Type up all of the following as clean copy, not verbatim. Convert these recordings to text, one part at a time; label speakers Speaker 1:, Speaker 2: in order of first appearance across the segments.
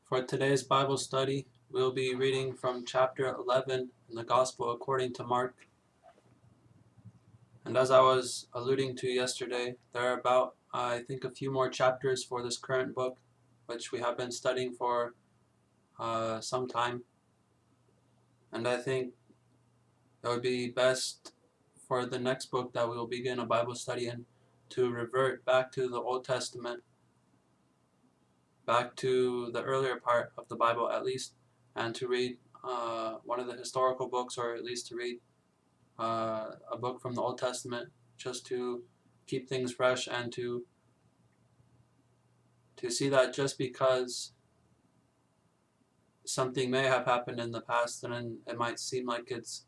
Speaker 1: For today's Bible study, we'll be reading from chapter 11 in the Gospel according to Mark. And as I was alluding to yesterday, there are about, I think, a few more chapters for this current book, which we have been studying for some time. And I think it would be best for the next book that we will begin a Bible study in to revert back to the Old Testament, back to the earlier part of the Bible at least, and to read one of the historical books, or at least to read a book from the Old Testament, just to keep things fresh and to see that just because something may have happened in the past and it might seem like it's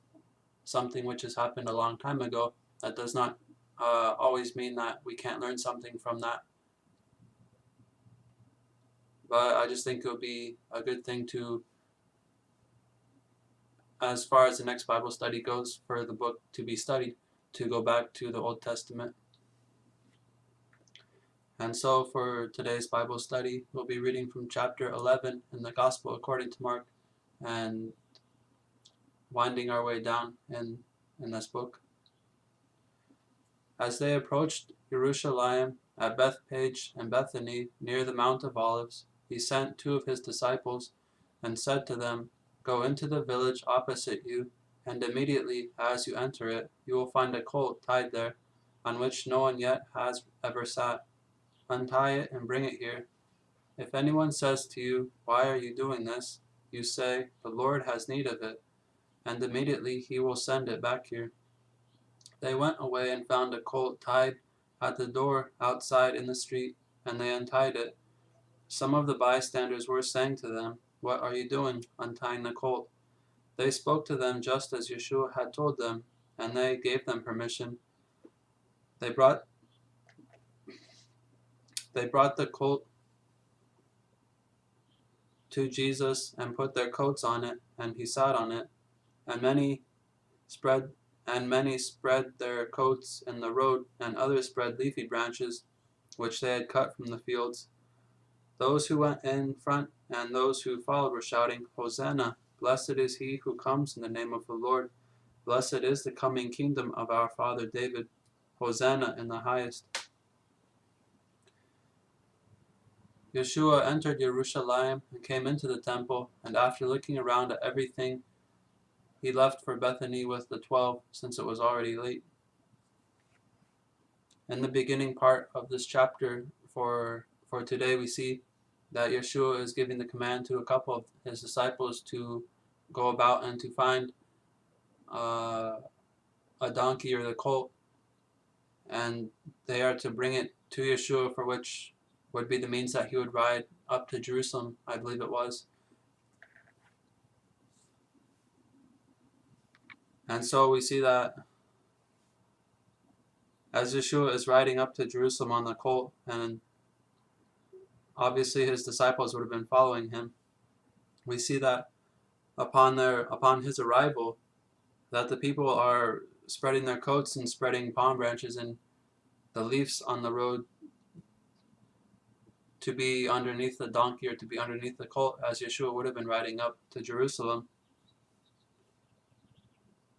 Speaker 1: something which has happened a long time ago, that does not always mean that we can't learn something from that. But I just think it would be a good thing to, as far as the next Bible study goes, for the book to be studied, to go back to the Old Testament. And so for today's Bible study, we'll be reading from chapter 11 in the Gospel according to Mark, and winding our way down in this book. As they approached Jerusalem at Bethphage and Bethany near the Mount of Olives, he sent two of his disciples and said to them, "Go into the village opposite you, and immediately as you enter it, you will find a colt tied there, on which no one yet has ever sat. Untie it and bring it here. If anyone says to you, 'Why are you doing this?' you say, 'The Lord has need of it,' and immediately he will send it back here." They went away and found a colt tied at the door outside in the street, and they untied it. Some of the bystanders were saying to them, "What are you doing, untying the colt?" They spoke to them just as Yeshua had told them, and they gave them permission. They brought the colt to Jesus and put their coats on it, and he sat on it. And many spread their coats in the road, and others spread leafy branches which they had cut from the fields. Those who went in front and those who followed were shouting, "Hosanna! Blessed is he who comes in the name of the Lord. Blessed is the coming kingdom of our father David. Hosanna in the highest." Yeshua entered Jerusalem and came into the temple, and after looking around at everything, he left for Bethany with the 12, since it was already late. In the beginning part of this chapter for today, we see that Yeshua is giving the command to a couple of his disciples to go about and to find a donkey or the colt, and they are to bring it to Yeshua, for which would be the means that he would ride up to Jerusalem, I believe it was. And so we see that as Yeshua is riding up to Jerusalem on the colt, and obviously his disciples would have been following him, we see that upon his arrival, that the people are spreading their coats and spreading palm branches and the leaves on the road to be underneath the donkey or to be underneath the colt, as Yeshua would have been riding up to Jerusalem.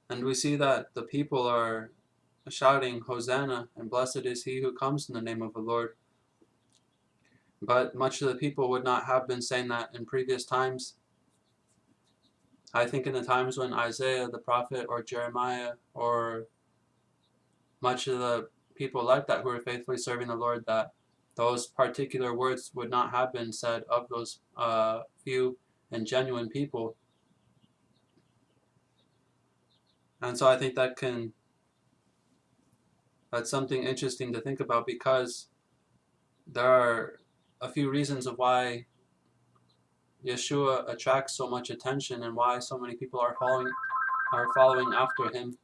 Speaker 1: And we see that the people are shouting, "Hosanna, and blessed is he who comes in the name of the Lord." But much of the people would not have been saying that in previous times. I think in the times when Isaiah the prophet or Jeremiah or much of the people like that who were faithfully serving the Lord, that those particular words would not have been said of those few and genuine people. And so I think that's something interesting to think about, because there are a few reasons of why Yeshua attracts so much attention and why so many people are following after him.